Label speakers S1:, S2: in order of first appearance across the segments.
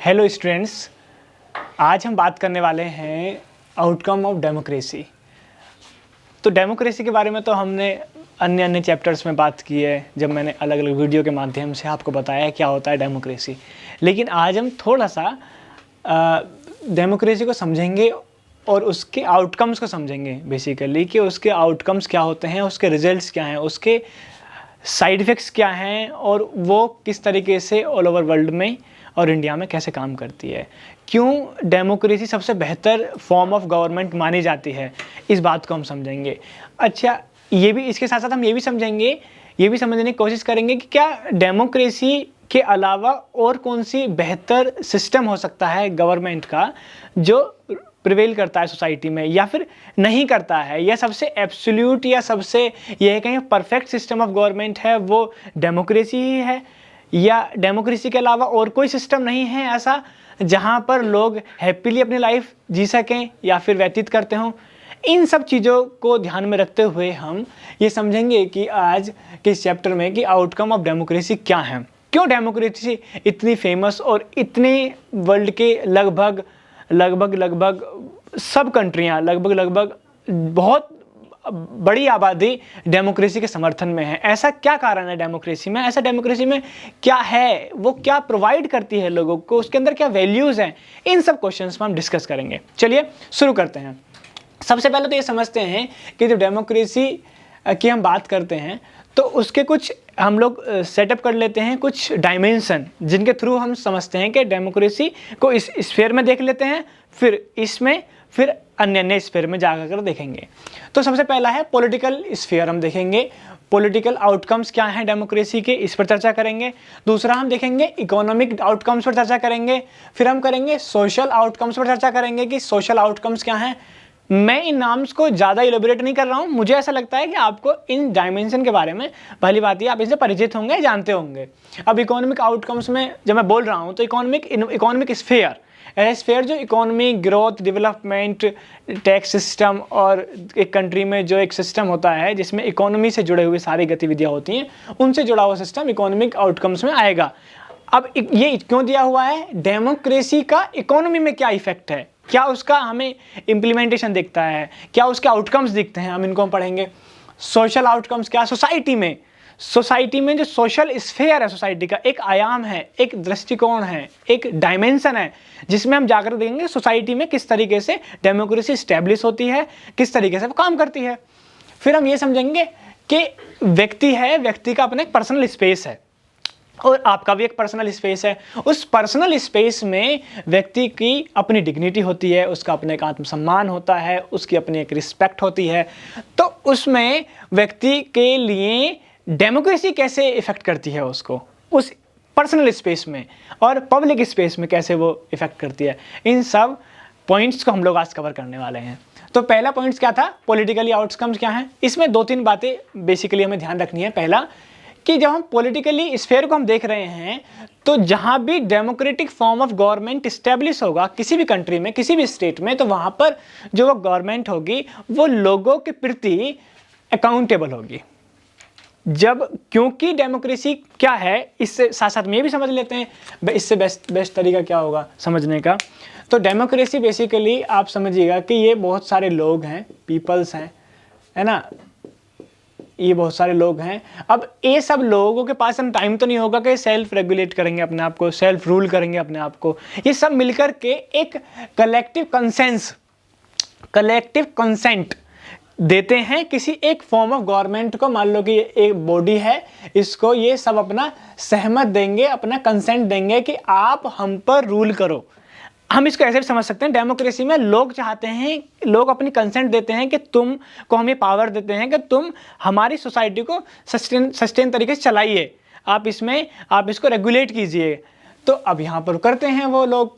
S1: Hello students, आज हम बात करने वाले हैं आउटकम ऑफ डेमोक्रेसी। तो डेमोक्रेसी के बारे में तो हमने अन्य चैप्टर्स में बात की है, जब मैंने अलग अलग वीडियो के माध्यम से आपको बताया क्या होता है डेमोक्रेसी। लेकिन आज हम थोड़ा सा डेमोक्रेसी को समझेंगे और उसके आउटकम्स को समझेंगे बेसिकली, कि उसके आउटकम्स क्या होते हैं, उसके रिजल्ट्स क्या हैं, उसके साइड इफ़ेक्ट्स क्या हैं और वो किस तरीके से ऑल ओवर वर्ल्ड में और इंडिया में कैसे काम करती है। क्यों डेमोक्रेसी सबसे बेहतर फॉर्म ऑफ गवर्नमेंट मानी जाती है, इस बात को हम समझेंगे। अच्छा, ये भी इसके साथ साथ हम ये भी समझेंगे, ये भी समझने की कोशिश करेंगे कि क्या डेमोक्रेसी के अलावा और कौन सी बेहतर सिस्टम हो सकता है गवर्नमेंट का जो प्रिवेल करता है सोसाइटी में, या फिर नहीं करता है, या सबसे एब्सोल्यूट या सबसे यह कहीं परफेक्ट सिस्टम ऑफ गवर्नमेंट है वो डेमोक्रेसी ही है, या डेमोक्रेसी के अलावा और कोई सिस्टम नहीं है ऐसा जहां पर लोग हैप्पीली अपनी लाइफ जी सकें या फिर व्यतीत करते हों। इन सब चीज़ों को ध्यान में रखते हुए हम ये समझेंगे कि आज के इस चैप्टर में कि आउटकम ऑफ डेमोक्रेसी क्या है, क्यों डेमोक्रेसी इतनी फेमस और इतने वर्ल्ड के लगभग सब कंट्रियां, लगभग बहुत बड़ी आबादी डेमोक्रेसी के समर्थन में है। ऐसा क्या कारण है डेमोक्रेसी में, ऐसा डेमोक्रेसी में क्या है, वो क्या प्रोवाइड करती है लोगों को, उसके अंदर क्या वैल्यूज़ हैं, इन सब क्वेश्चंस में हम डिस्कस करेंगे। चलिए शुरू करते हैं। सबसे पहले तो ये समझते हैं कि जब डेमोक्रेसी की हम बात करते हैं तो उसके कुछ हम लोग सेटअप कर लेते हैं, कुछ डायमेंशन जिनके थ्रू हम समझते हैं कि डेमोक्रेसी को इस स्फीयर में देख लेते हैं, फिर इसमें, फिर अन्य स्फीयर में जाकर देखेंगे। तो सबसे पहला है पॉलिटिकल स्फीयर, हम देखेंगे पॉलिटिकल आउटकम्स क्या हैं डेमोक्रेसी के, इस पर चर्चा करेंगे। दूसरा हम देखेंगे इकोनॉमिक आउटकम्स पर चर्चा करेंगे। फिर हम करेंगे सोशल आउटकम्स पर चर्चा करेंगे कि सोशल आउटकम्स क्या हैं। मैं इन नाम्स को ज़्यादा इलेबोरेट नहीं कर रहा हूँ, मुझे ऐसा लगता है कि आपको इन डायमेंशन के बारे में पहली बात ही आप इनसे परिचित होंगे, जानते होंगे। अब इकोनॉमिक आउटकम्स में जब मैं बोल रहा हूँ तो इकोनॉमिक स्फीयर, स्फीयर जो economy, growth, development, tax system और एक कंट्री में जो एक सिस्टम होता है जिसमें इकोनॉमी से जुड़े हुए सारी गतिविधियाँ होती हैं, उनसे जुड़ा हुआ सिस्टम इकोनॉमिक आउटकम्स में आएगा। अब ये क्यों दिया हुआ है, डेमोक्रेसी का इकोनॉमी में क्या इफेक्ट है, क्या उसका हमें इम्प्लीमेंटेशन दिखता है, क्या उसके आउटकम्स दिखते हैं, हम इनको पढ़ेंगे। सोशल आउटकम्स क्या, सोसाइटी में जो सोशल स्फीयर है, सोसाइटी का एक आयाम है, एक दृष्टिकोण है, एक डायमेंशन है, जिसमें हम जाकर देखेंगे सोसाइटी में किस तरीके से डेमोक्रेसी स्टैब्लिश होती है, किस तरीके से वो काम करती है। फिर हम ये समझेंगे कि व्यक्ति है, व्यक्ति का अपना एक पर्सनल स्पेस है और आपका भी एक पर्सनल स्पेस है। उस पर्सनल स्पेस में व्यक्ति की अपनी डिग्निटी होती है, उसका अपने एक आत्मसम्मान होता है, उसकी अपनी एक रिस्पेक्ट होती है। तो उसमें व्यक्ति के लिए डेमोक्रेसी कैसे इफेक्ट करती है उसको, उस पर्सनल स्पेस में और पब्लिक स्पेस में कैसे वो इफेक्ट करती है, इन सब पॉइंट्स को हम लोग आज कवर करने वाले हैं। तो पहला पॉइंट्स क्या था, पॉलिटिकली आउटकम्स क्या हैं। इसमें दो तीन बातें बेसिकली हमें ध्यान रखनी है। पहला कि जब हम पॉलिटिकली स्फीयर को हम देख रहे हैं तो जहां भी democratic form of government establish होगा किसी भी कंट्री में, किसी भी स्टेट में, तो वहां पर जो वो गवर्नमेंट होगी वो लोगों के प्रति अकाउंटेबल होगी। जब, क्योंकि डेमोक्रेसी क्या है, इससे साथ साथ में ये भी समझ लेते हैं इससे बेस्ट तरीका क्या होगा समझने का। तो डेमोक्रेसी बेसिकली आप समझिएगा कि ये बहुत सारे लोग हैं, पीपल्स हैं, है ना, ये बहुत सारे लोग हैं। अब ये सब लोगों के पास हम टाइम तो नहीं होगा कि सेल्फ रेगुलेट करेंगे अपने आप को, सेल्फ रूल करेंगे अपने आप को। ये सब मिलकर के एक कलेक्टिव कंसेंट देते हैं किसी एक फॉर्म ऑफ गवर्नमेंट को। मान लो कि एक बॉडी है, इसको ये सब अपना सहमत देंगे, अपना कंसेंट देंगे कि आप हम पर रूल करो। हम इसको ऐसे भी समझ सकते हैं, डेमोक्रेसी में लोग चाहते हैं, लोग अपनी कंसेंट देते हैं कि तुम को हम ये पावर देते हैं कि तुम हमारी सोसाइटी को सस्टेन तरीके से चलाइए, आप इसको रेगुलेट कीजिए। तो अब यहाँ पर करते हैं वो लोग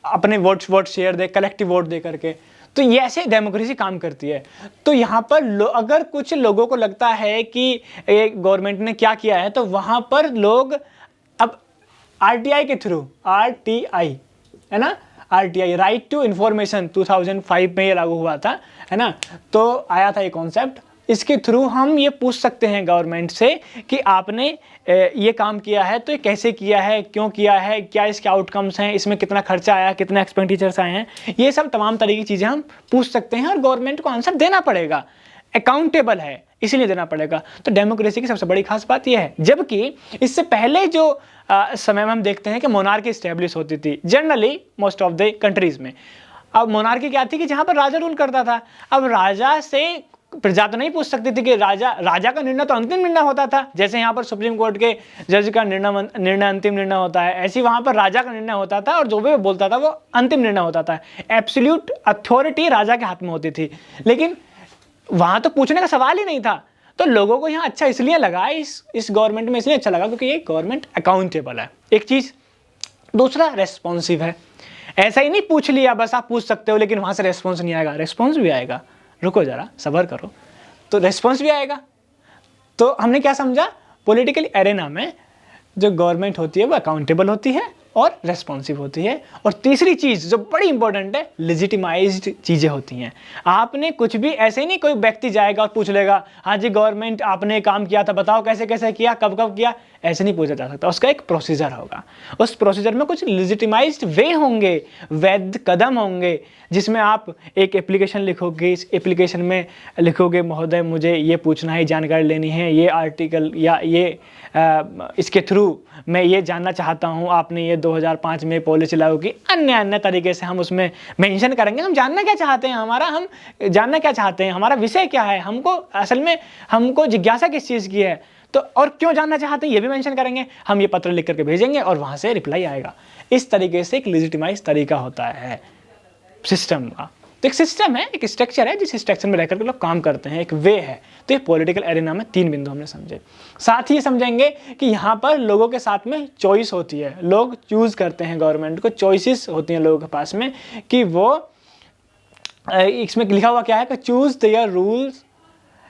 S1: अपने वोट शेयर दे, कलेक्टिव वोट दे करके। तो ये ऐसे डेमोक्रेसी काम करती है। तो यहाँ पर अगर कुछ लोगों को लगता है कि गवर्नमेंट ने क्या किया है, तो वहाँ पर लोग अब RTI के थ्रू, RTI है ना, RTI राइट टू इंफॉर्मेशन 2005 में ये लागू हुआ था, है ना। तो आया था ये कॉन्सेप्ट, इसके थ्रू हम ये पूछ सकते हैं गवर्नमेंट से कि आपने ये काम किया है तो ये कैसे किया है, क्यों किया है, क्या इसके आउटकम्स हैं, इसमें कितना खर्चा आया, कितने एक्सपेंडिचर्स आए हैं। ये सब तमाम तरह की चीज़ें हम पूछ सकते हैं और गवर्नमेंट को आंसर देना पड़ेगा। अकाउंटेबल है इसलिए देना पड़ेगा। तो डेमोक्रेसी की सबसे बड़ी खास बात यह है। जबकि इससे पहले जो समय में हम देखते हैं कि मोनार्की स्टैब्लिश होती थी generally most of the countries में। अब मोनार्की क्या थी कि जहां पर राजा रूल करता था। अब राजा से प्रजा तो नहीं पूछ सकती थी कि राजा का निर्णय तो अंतिम निर्णय होता था। जैसे यहाँ पर सुप्रीम कोर्ट के जज का निर्णय अंतिम निर्णय होता है, ऐसे वहां पर राजा का निर्णय होता था और जो भी बोलता था वो अंतिम निर्णय होता था। एब्सोल्यूट अथॉरिटी राजा के हाथ में होती थी। लेकिन वहां तो पूछने का सवाल ही नहीं था। तो लोगों को यहाँ अच्छा इसलिए लगा, इस गवर्नमेंट में इसलिए अच्छा लगा क्योंकि ये गवर्नमेंट अकाउंटेबल है, एक चीज। दूसरा, रेस्पॉन्सिव है। ऐसा ही नहीं पूछ लिया बस, आप पूछ सकते हो लेकिन वहां से रेस्पॉन्स नहीं आएगा। रेस्पॉन्स भी आएगा, रुको जरा सब्र करो। तो रेस्पॉन्स भी आएगा। तो हमने क्या समझा, पॉलिटिकल एरेना में जो गवर्नमेंट होती है वो अकाउंटेबल होती है और रेस्पॉन्सिव होती है। और तीसरी चीज़ जो बड़ी इंपॉर्टेंट है, लेजिटिमाइज्ड चीज़ें होती हैं। आपने कुछ भी ऐसे ही नहीं, कोई व्यक्ति जाएगा और पूछ लेगा हाँ जी गवर्नमेंट आपने काम किया था, बताओ कैसे कैसे किया, कब कब किया, ऐसे नहीं पूछा जा सकता। उसका एक प्रोसीजर होगा। उस प्रोसीजर में कुछ लेजिटिमाइज्ड वे होंगे, वैध कदम होंगे, जिसमें आप एक एप्लीकेशन लिखोगे। इस एप्लीकेशन में लिखोगे महोदय मुझे ये पूछना है, जानकारी लेनी है, ये आर्टिकल या ये इसके थ्रू मैं ये जानना चाहता हूँ, आपने ये 2005 में पॉलिसी लागू की, अन्य तरीके से हम उसमें मेंशन करेंगे हम जानना क्या चाहते हैं, हम जानना क्या चाहते हैं, हमारा विषय क्या है, हमको असल में हमको जिज्ञासा किस चीज़ की है, तो और क्यों जानना चाहते हैं ये भी मेंशन करेंगे। हम ये पत्र लिख करके भेजेंगे और वहाँ से रिप्लाई आएगा। इस तरीके से एक लेजिटिमाइज तरीका होता है सिस्टम का। तो एक सिस्टम है, एक स्ट्रक्चर है, जिस स्ट्रक्चर में रहकर के लोग काम करते हैं, एक वे है। तो ये पॉलिटिकल एरिना में 3 बिंदु हमने समझे। साथ ही ये समझेंगे कि यहाँ पर लोगों के साथ में चॉइस होती है, लोग चूज करते हैं गवर्नमेंट को, चॉइसेस होती हैं लोगों के पास में कि वो, इसमें लिखा हुआ क्या है कि choose their rules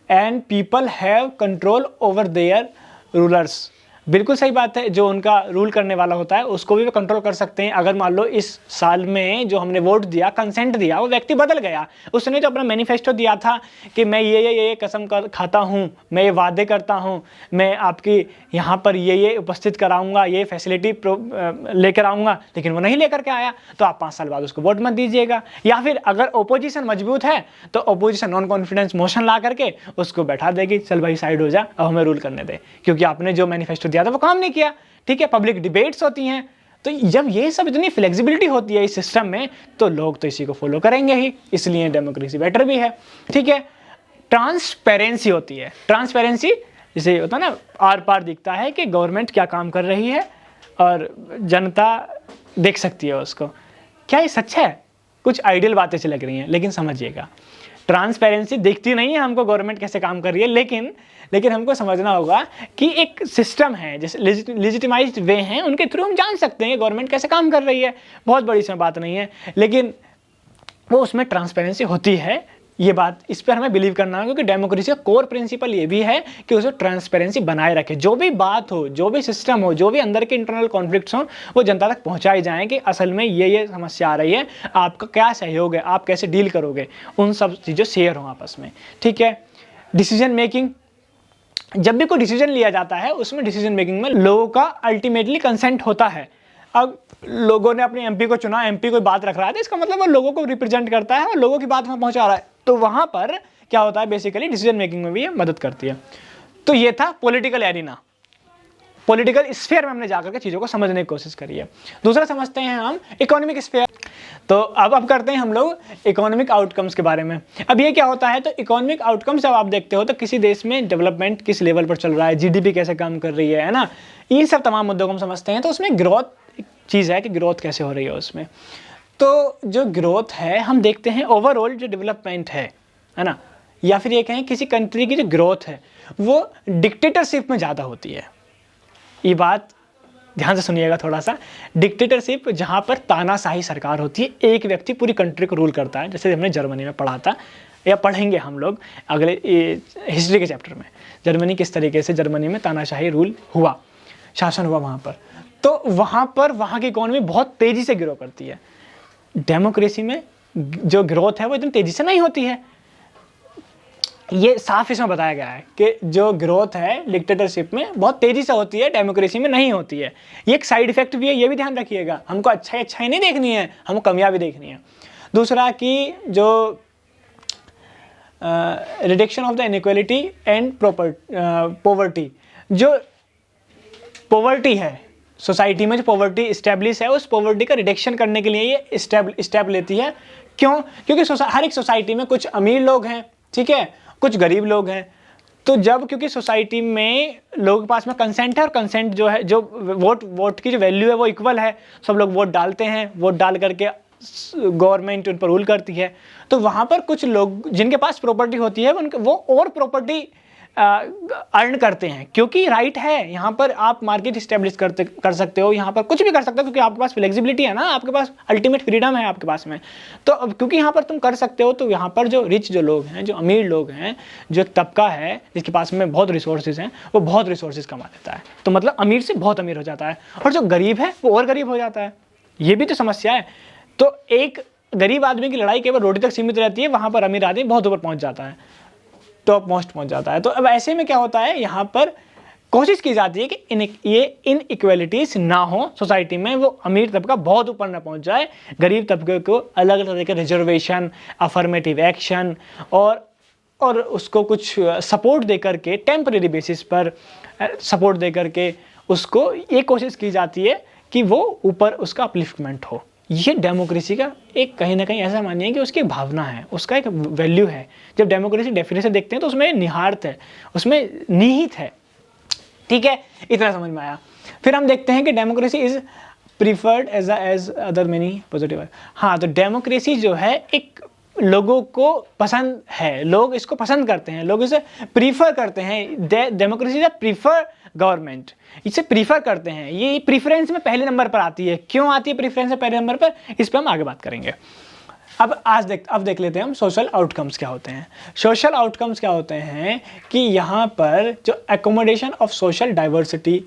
S1: and people have control over their rulers. बिल्कुल सही बात है, जो उनका रूल करने वाला होता है उसको भी वो कंट्रोल कर सकते हैं। अगर मान लो इस साल में जो हमने वोट दिया, कंसेंट दिया, वो व्यक्ति बदल गया, उसने जो अपना मैनिफेस्टो दिया था कि मैं ये कसम खाता हूँ, मैं ये वादे करता हूँ, मैं आपकी यहाँ पर ये उपस्थित कराऊंगा, ये फैसिलिटी लेकर आऊँगा, लेकिन वो नहीं लेकर के आया, तो आप 5 साल बाद उसको वोट मत दीजिएगा। या फिर अगर ओपोजिशन मजबूत है तो ओपोजिशन नॉन कॉन्फिडेंस मोशन ला करके उसको बैठा देगी, चल भाई साइड हो जा, अब हमें रूल करने दे, क्योंकि आपने जो मैनिफेस्टो तो वो काम नहीं किया। ठीक है, पब्लिक डिबेट्स होती हैं। तो जब ये सब इतनी फ्लेक्सिबिलिटी होती है इस सिस्टम में, तो लोग तो इसी को फॉलो करेंगे ही, इसलिए डेमोक्रेसी बेटर भी है। ठीक है, ट्रांसपेरेंसी होती है। ट्रांसपेरेंसी जैसे होता है ना, आर पार दिखता है कि गवर्नमेंट क्या काम कर रही है और जनता देख सकती है उसको। क्या ये सच है? कुछ आइडियल बातें से लग रही हैं, लेकिन समझिएगा, ट्रांसपेरेंसी दिखती नहीं है हमको गवर्नमेंट कैसे काम कर रही है, लेकिन हमको समझना होगा कि एक सिस्टम है, जैसे लेजिटिमाइज्ड वे हैं, उनके थ्रू हम जान सकते हैं गवर्नमेंट कैसे काम कर रही है। बहुत बड़ी इसमें बात नहीं है, लेकिन वो उसमें ट्रांसपेरेंसी होती है। ये बात, इस पर हमें बिलीव करना है, क्योंकि डेमोक्रेसी का कोर प्रिंसिपल ये भी है कि उसे ट्रांसपेरेंसी बनाए रखे। जो भी बात हो, जो भी सिस्टम हो, जो भी अंदर के इंटरनल कॉन्फ्लिक्ट्स हो, वो जनता तक पहुंचाए जाएं कि असल में ये समस्या आ रही है, आपका क्या सहयोग है, आप कैसे डील करोगे, उन सब चीज़ें शेयर हों आपस में। ठीक है, डिसीजन मेकिंग, जब भी कोई डिसीजन लिया जाता है उसमें डिसीजन मेकिंग में लोगों का अल्टीमेटली कंसेंट होता है। अब लोगों ने अपने एमपी को चुना, एमपी कोई बात रख रहा है तो इसका मतलब वो लोगों को रिप्रेजेंट करता है और लोगों की बात वहां पहुंचा रहा है। तो वहां पर क्या होता है, बेसिकली डिसीजन मेकिंग में भी ये मदद करती है। तो ये था पॉलिटिकल एरिना, पॉलिटिकल स्फीयर में हमने जाकर के चीज़ों को समझने की कोशिश करी है। दूसरा समझते हैं हम इकोनॉमिक स्फीयर। तो अब करते हैं हम लोग इकोनॉमिक आउटकम्स के बारे में। अब ये क्या होता है, तो इकोनॉमिक आउटकम्स जब आप देखते हो तो किसी देश में डेवलपमेंट किस लेवल पर चल रहा है, जीडीपी कैसे काम कर रही है ना, इन सब तमाम मुद्दों को हम समझते हैं। तो उसमें ग्रोथ चीज़ है कि ग्रोथ कैसे हो रही है उसमें। तो जो ग्रोथ है हम देखते हैं ओवरऑल जो डेवलपमेंट है ना, या फिर ये कहें किसी कंट्री की जो ग्रोथ है वो डिक्टेटरशिप में ज़्यादा होती है। ये बात ध्यान से सुनिएगा थोड़ा सा। डिक्टेटरशिप जहाँ पर तानाशाही सरकार होती है, एक व्यक्ति पूरी कंट्री को रूल करता है, जैसे हमने जर्मनी में पढ़ा था या पढ़ेंगे हम लोग अगले हिस्ट्री के चैप्टर में, जर्मनी किस तरीके से जर्मनी में तानाशाही रूल हुआ, शासन हुआ वहाँ पर। तो वहाँ पर वहाँ की इकोनॉमी बहुत तेज़ी से ग्रो करती है। डेमोक्रेसी में जो ग्रोथ है वो इतनी तेज़ी से नहीं होती है। ये साफ इसमें बताया गया है कि जो ग्रोथ है डिक्टेटरशिप में बहुत तेज़ी से होती है, डेमोक्रेसी में नहीं होती है। ये एक साइड इफेक्ट भी है, ये भी ध्यान रखिएगा। हमको अच्छाई नहीं देखनी है, हमको कमियां भी देखनी है। दूसरा कि जो reduction of the inequality and poverty, जो पॉवर्टी है सोसाइटी में, जो पॉवर्टी इस्टेब्लिश है, उस पॉवर्टी का रिडक्शन करने के लिए ये स्टेप लेती है। क्यों? क्योंकि हर एक सोसाइटी में कुछ अमीर लोग हैं, ठीक है, कुछ गरीब लोग हैं। तो जब क्योंकि सोसाइटी में लोगों के पास में कंसेंट है, और कंसेंट जो है, जो वोट की जो वैल्यू है वो इक्वल है, सब लोग वोट डालते हैं, वोट डाल करके गवर्नमेंट उन पर रूल करती है। तो वहाँ पर कुछ लोग जिनके पास प्रॉपर्टी होती है वो और प्रॉपर्टी अर्न करते हैं, क्योंकि राइट है। यहाँ पर आप मार्केट इस्टेब्लिश कर सकते हो, यहाँ पर कुछ भी कर सकते हो, क्योंकि आपके पास फ्लेक्सिबिलिटी है ना, आपके पास अल्टीमेट फ्रीडम है आपके पास में। तो अब क्योंकि यहाँ पर तुम कर सकते हो, तो यहाँ पर जो रिच जो लोग हैं, जो अमीर लोग हैं, जो एक तबका है जिसके पास में बहुत रिसोर्सेज हैं, वो बहुत रिसोर्सेज कमा लेता है। तो मतलब अमीर से बहुत अमीर हो जाता है, और जो गरीब है वो और गरीब हो जाता है। ये भी तो समस्या है। तो एक गरीब आदमी की लड़ाई केवल रोटी तक सीमित रहती है, वहाँ पर अमीर आदमी बहुत ऊपर पहुँच जाता है, टॉप मोस्ट पहुंच जाता है। तो अब ऐसे में क्या होता है, यहाँ पर कोशिश की जाती है कि ये इनइक्वालिटीज ना हो सोसाइटी में, वो अमीर तबका बहुत ऊपर ना पहुंच जाए, गरीब तबके को अलग अलग तरह के रिजर्वेशन, अफर्मेटिव एक्शन और उसको कुछ सपोर्ट दे करके, टेम्परेरी बेसिस पर सपोर्ट दे करके उसको ये कोशिश की जाती है कि वो ऊपर उसका अपलिफ्टमेंट हो। ये डेमोक्रेसी का एक कहीं ना कहीं ऐसा मानिए कि उसकी भावना है, उसका एक वैल्यू है। जब डेमोक्रेसी डेफिनेशन देखते हैं तो उसमें निहित है, उसमें निहित है, ठीक है। इतना समझ में आया। फिर हम देखते हैं कि democracy is preferred as other many positive. हाँ, तो डेमोक्रेसी जो है एक लोगों को पसंद है, लोग इसको पसंद करते हैं, लोग इसे प्रीफर करते हैं। डेमोक्रेसी इज प्रीफर गवर्नमेंट, इसे प्रीफर करते हैं। ये प्रीफरेंस में पहले नंबर पर आती है। क्यों आती है प्रीफरेंस में पहले नंबर पर, इस पर हम आगे बात करेंगे। अब देख लेते हैं हम सोशल आउटकम्स क्या होते हैं। सोशल आउटकम्स क्या होते हैं कि यहाँ पर जो एकोमोडेशन ऑफ सोशल डाइवर्सिटी,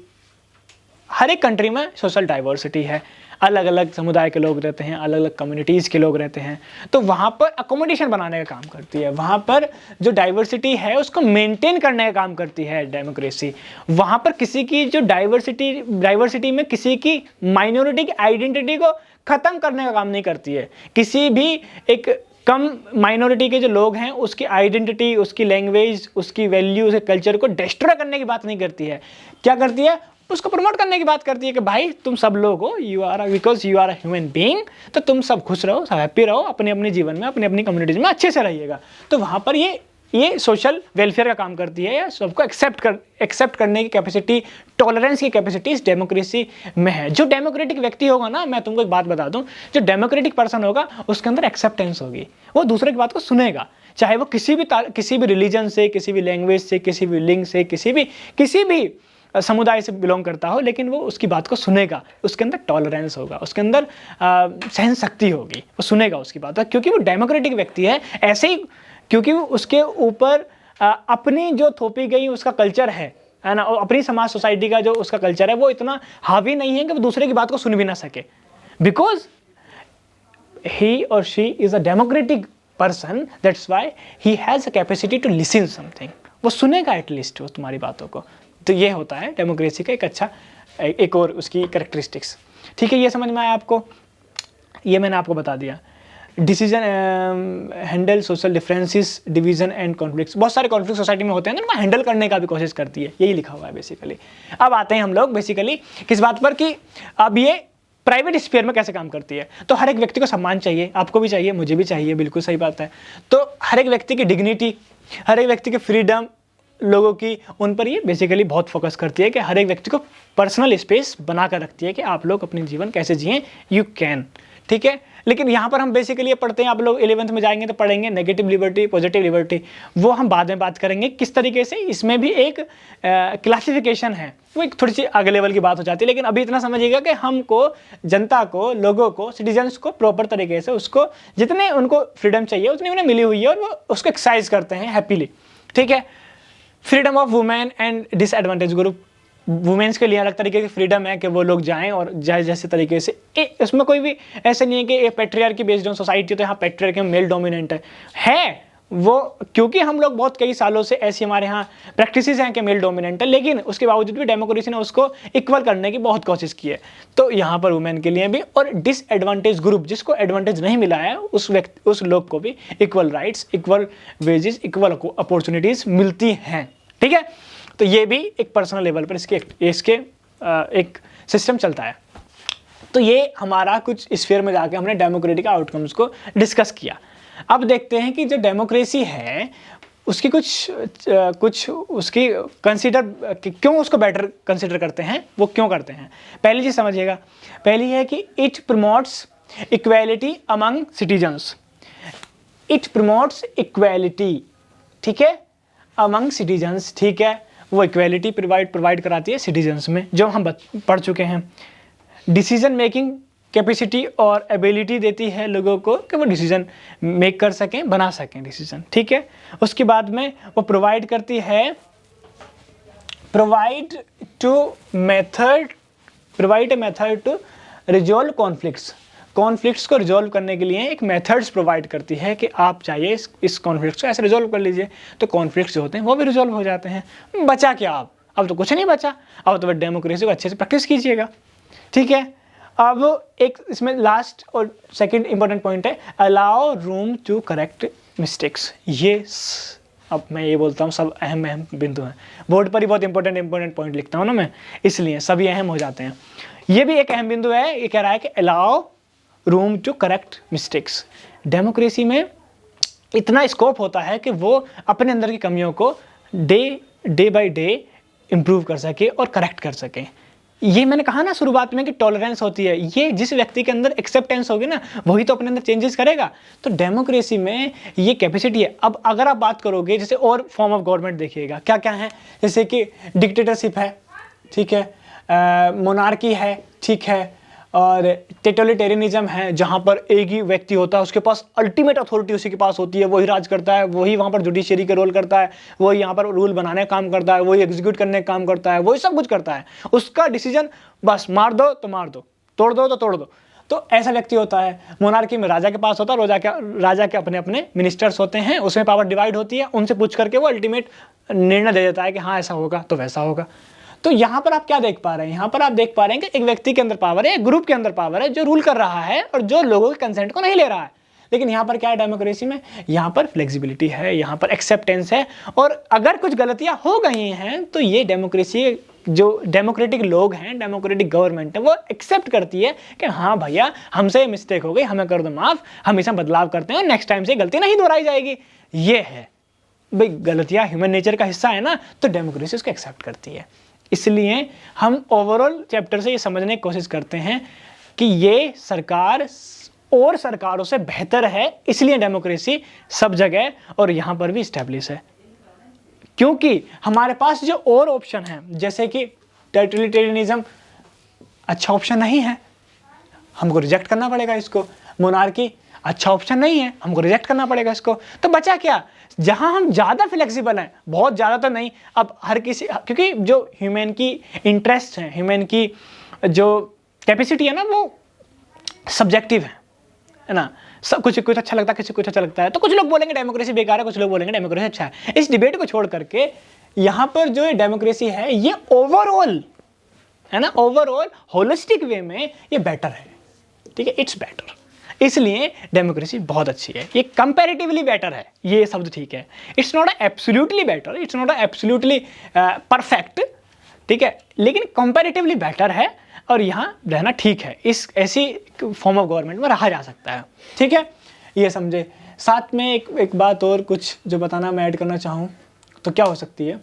S1: हर एक कंट्री में सोशल डाइवर्सिटी है, अलग अलग समुदाय के लोग रहते हैं, अलग अलग कम्युनिटीज़ के लोग रहते हैं। तो वहाँ पर अकोमोडेशन बनाने का काम करती है, वहाँ पर जो डाइवर्सिटी है उसको मेंटेन करने का काम करती है डेमोक्रेसी। वहाँ पर किसी की जो डाइवर्सिटी में किसी की माइनॉरिटी की आइडेंटिटी को ख़त्म करने का काम नहीं करती है। किसी भी एक कम माइनॉरिटी के जो लोग हैं उसकी आइडेंटिटी, उसकी लैंग्वेज, उसकी वैल्यू, उसके कल्चर को डिस्ट्रॉय करने की बात नहीं करती है। क्या करती है? उसको प्रमोट करने की बात करती है कि भाई तुम सब लोग हो, because you are a human being, तो तुम सब खुश रहो, सब हैप्पी रहो, अपने अपने जीवन में, अपनी अपनी कम्युनिटीज में अच्छे से रहिएगा। तो वहाँ पर ये सोशल वेलफेयर का काम करती है, या सबको एक्सेप्ट करने की कैपेसिटी, टॉलरेंस की कैपेसिटी इस डेमोक्रेसी में है। जो डेमोक्रेटिक व्यक्ति होगा ना, मैं तुमको एक बात बता दूं, जो डेमोक्रेटिक पर्सन होगा उसके अंदर एक्सेप्टेंस होगी, वो दूसरे की बात को सुनेगा, चाहे वो किसी भी रिलीजन से, किसी भी लैंग्वेज से, किसी भी लिंग से, किसी भी समुदाय से बिलोंग करता हो, लेकिन वो उसकी बात को सुनेगा, उसके अंदर टॉलरेंस होगा, उसके अंदर सहन शक्ति होगी, वो सुनेगा उसकी बात, क्योंकि वो डेमोक्रेटिक व्यक्ति है। ऐसे ही क्योंकि वो उसके ऊपर अपनी जो थोपी गई उसका कल्चर है ना, अपनी समाज सोसाइटी का जो उसका कल्चर है वो इतना हावी नहीं है कि वो दूसरे की बात को सुन भी ना सके, बिकॉज ही और she is a democratic person, that's why he has a capacity to listen something, वो सुनेगा एटलीस्ट वो तुम्हारी बातों को। तो ये होता है डेमोक्रेसी का एक अच्छा, एक और उसकी कैरेक्टरिस्टिक्स। ठीक है, ये समझ में आया आपको? ये मैंने आपको बता दिया। Decision handle social differences, division and conflicts. बहुत सारे कॉन्फ्लिक्ट सोसाइटी में होते हैं ना, उनको हैंडल करने का भी कोशिश करती है, यही लिखा हुआ है बेसिकली। अब आते हैं हम लोग बेसिकली किस बात पर कि अब ये प्राइवेट स्फीयर में कैसे काम करती है। तो हर एक व्यक्ति को सम्मान चाहिए, आपको भी चाहिए, मुझे भी चाहिए, बिल्कुल सही बात है। तो हर एक व्यक्ति की डिग्निटी, हर एक व्यक्ति की फ्रीडम, लोगों की, उन पर ये बेसिकली बहुत फोकस करती है कि हर एक व्यक्ति को पर्सनल स्पेस बना कर रखती है कि आप लोग अपनी जीवन कैसे जिएं, यू कैन। ठीक है, लेकिन यहाँ पर हम बेसिकली ये पढ़ते हैं, आप लोग 11th में जाएंगे तो पढ़ेंगे नेगेटिव लिबर्टी, पॉजिटिव लिबर्टी, वो हम बाद में बात करेंगे किस तरीके से। इसमें भी एक क्लासिफिकेशन है, वो एक थोड़ी सी अगले लेवल की बात हो जाती है, लेकिन अभी इतना समझिएगा कि हमको, जनता को, लोगों को, सिटीजन्स को प्रॉपर तरीके से उसको जितने उनको फ्रीडम चाहिए उतनी उन्हें मिली हुई है, और वो उसको एक्सरसाइज करते हैं हैप्पीली। ठीक है, freedom of women and disadvantage group, women's के लिए अलग तरीके की फ्रीडम है कि वो लोग जाएं और जैसे तरीके से, इसमें कोई भी ऐसे नहीं है कि ये पैट्रियार्की बेस्ड ऑन सोसाइटी, तो यहाँ पैट्रियार्की मेल डोमिनेंट है, वो क्योंकि हम लोग बहुत कई सालों से ऐसी हमारे यहाँ प्रैक्टिसेस हैं कि मेल डोमिनेंट है, लेकिन उसके बावजूद भी डेमोक्रेसी ने उसको इक्वल करने की बहुत कोशिश की है। तो यहाँ पर वुमेन के लिए भी, और डिसएडवांटेज ग्रुप जिसको एडवांटेज नहीं मिला है उस लोग को भी equal rights, equal wages, equal opportunities मिलती हैं। ठीक है, तो ये भी एक पर्सनल लेवल पर इसके एक सिस्टम चलता है। तो ये हमारा कुछ स्फीयर में जाके हमने डेमोक्रेटिक आउटकम्स को डिस्कस किया। अब देखते हैं कि जो डेमोक्रेसी है उसकी कुछ उसकी कंसीडर क्यों उसको बेटर कंसीडर करते हैं, वो क्यों करते हैं। पहली चीज़ समझिएगा, पहली है कि it promotes equality among citizens. It promotes equality, ठीक है, अमंग सिटीजन्स, ठीक है, वो इक्वेलिटी प्रोवाइड कराती है सिटीजन्स में, जो हम पढ़ चुके हैं। डिसीजन मेकिंग कैपेसिटी और एबिलिटी देती है लोगों को कि वो डिसीजन मेक कर सकें, बना सकें डिसीजन, ठीक है। उसके बाद में वो प्रोवाइड करती है, provide a method to resolve conflicts को रिजॉल्व करने के लिए एक मेथड्स प्रोवाइड करती है कि आप चाहिए इस कॉन्फ्लिक्ट्स को ऐसे रिजॉल्व कर लीजिए, तो कॉन्फ्लिक्ट्स जो होते हैं वो भी रिजॉल्व हो जाते हैं। बचा क्या अब तो कुछ नहीं बचा, अब तो डेमोक्रेसी को अच्छे से प्रैक्टिस कीजिएगा, ठीक है। अब एक इसमें लास्ट और सेकंड इंपॉर्टेंट पॉइंट है, allow room to correct mistakes. ये अब मैं ये बोलता हूँ सब अहम बिंदु हैं, बोर्ड पर ही बहुत इंपॉर्टेंट पॉइंट लिखता हूँ ना मैं, इसलिए सभी अहम हो जाते हैं। ये भी एक अहम बिंदु है, ये कह रहा है कि allow room to correct mistakes. Democracy में इतना स्कोप होता है कि वो अपने अंदर की कमियों को डे बाय डे इम्प्रूव कर सके और करेक्ट कर सके। ये मैंने कहा ना शुरुआत में कि टॉलरेंस होती है, ये जिस व्यक्ति के अंदर एक्सेप्टेंस होगी ना वही तो अपने अंदर चेंजेस करेगा। तो डेमोक्रेसी में ये कैपेसिटी है। अब अगर आप बात करोगे जैसे और फॉर्म ऑफ गवर्नमेंट देखिएगा क्या क्या है, जैसे कि डिक्टेटरशिप है, ठीक है, मोनार्की है, ठीक है, और टोटलिटेरियनिज्म है जहाँ पर एक ही व्यक्ति होता है, उसके पास अल्टीमेट अथॉरिटी उसी के पास होती है, वही राज करता है, वही वहाँ पर जुडिशरी का रोल करता है, वही यहाँ पर रूल बनाने का काम करता है, वही एग्जीक्यूट करने का काम करता है, वही सब कुछ करता है। उसका डिसीजन बस मार दो तो मार दो, तोड़ दो तो तोड़ दो। तो ऐसा व्यक्ति होता है। मोनार्की में राजा के पास होता है, राजा के अपने अपने मिनिस्टर्स होते हैं, उसमें पावर डिवाइड होती है, उनसे पूछ करके वो अल्टीमेट निर्णय दे देता है कि हाँ ऐसा होगा तो वैसा होगा। तो यहाँ पर आप क्या देख पा रहे हैं, यहाँ पर आप देख पा रहे हैं कि एक व्यक्ति के अंदर पावर है, एक ग्रुप के अंदर पावर है जो रूल कर रहा है और जो लोगों के कंसेंट को नहीं ले रहा है। लेकिन यहाँ पर क्या है डेमोक्रेसी में, यहाँ पर फ्लेक्सिबिलिटी है, यहाँ पर एक्सेप्टेंस है, और अगर कुछ गलतियाँ हो गई हैं तो ये डेमोक्रेसी जो डेमोक्रेटिक लोग हैं, डेमोक्रेटिक गवर्नमेंट है, वो एक्सेप्ट करती है कि हाँ भैया हमसे मिस्टेक हो गई, हमें कर दो माफ़, हम इसमें बदलाव करते हैं और नेक्स्ट टाइम से गलती नहीं दोहराई जाएगी। ये है भाई, गलतियाँ ह्यूमन नेचर का हिस्सा है ना, तो डेमोक्रेसी उसको एक्सेप्ट करती है। इसलिए हम ओवरऑल चैप्टर से ये समझने की कोशिश करते हैं कि ये सरकार और सरकारों से बेहतर है, इसलिए डेमोक्रेसी सब जगह और यहाँ पर भी इस्टेब्लिश है। क्योंकि हमारे पास जो और ऑप्शन है, जैसे कि टोटलिटेरियनिज्म अच्छा ऑप्शन नहीं है, हमको रिजेक्ट करना पड़ेगा इसको। मोनार्की अच्छा ऑप्शन नहीं है, हमको रिजेक्ट करना पड़ेगा इसको। तो बचा क्या, जहां हम ज़्यादा फ्लेक्सिबल हैं, बहुत ज़्यादा तो नहीं, अब हर किसी, क्योंकि जो ह्यूमन की इंटरेस्ट है, ह्यूमन की जो कैपेसिटी है ना, वो सब्जेक्टिव है ना। सब कुछ अच्छा लगता है, किसी कुछ अच्छा लगता है। तो कुछ लोग बोलेंगे डेमोक्रेसी बेकार है, कुछ लोग बोलेंगे डेमोक्रेसी अच्छा है। इस डिबेट को छोड़ करके यहाँ पर जो डेमोक्रेसी है ये ओवरऑल है ना, ओवरऑल होलिस्टिक वे में ये बेटर है, ठीक है, इट्स बेटर। इसलिए डेमोक्रेसी बहुत अच्छी है, ये कंपैरेटिवली बेटर है, ये शब्द ठीक है। It's not absolutely better, it's not absolutely perfect, ठीक है, लेकिन कंपैरेटिवली बेटर है और यहाँ रहना ठीक है। इस ऐसी फॉर्म ऑफ गवर्नमेंट में रहा जा सकता है, ठीक है, ये समझे। साथ में एक बात और कुछ जो बताना मैं ऐड करना चाहूँ तो क्या हो सकती है,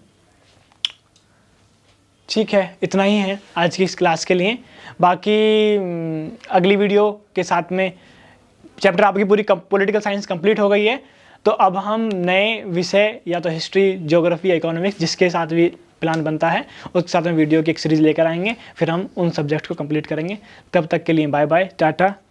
S1: ठीक है, इतना ही है आज की इस क्लास के लिए। बाकी अगली वीडियो के साथ में चैप्टर आपकी पूरी पॉलिटिकल साइंस कंप्लीट हो गई है, तो अब हम नए विषय या तो हिस्ट्री, ज्योग्राफी, इकोनॉमिक्स जिसके साथ भी प्लान बनता है उसके साथ में वीडियो की एक सीरीज़ लेकर आएंगे, फिर हम उन सब्जेक्ट को कंप्लीट करेंगे। तब तक के लिए बाय बाय, टाटा।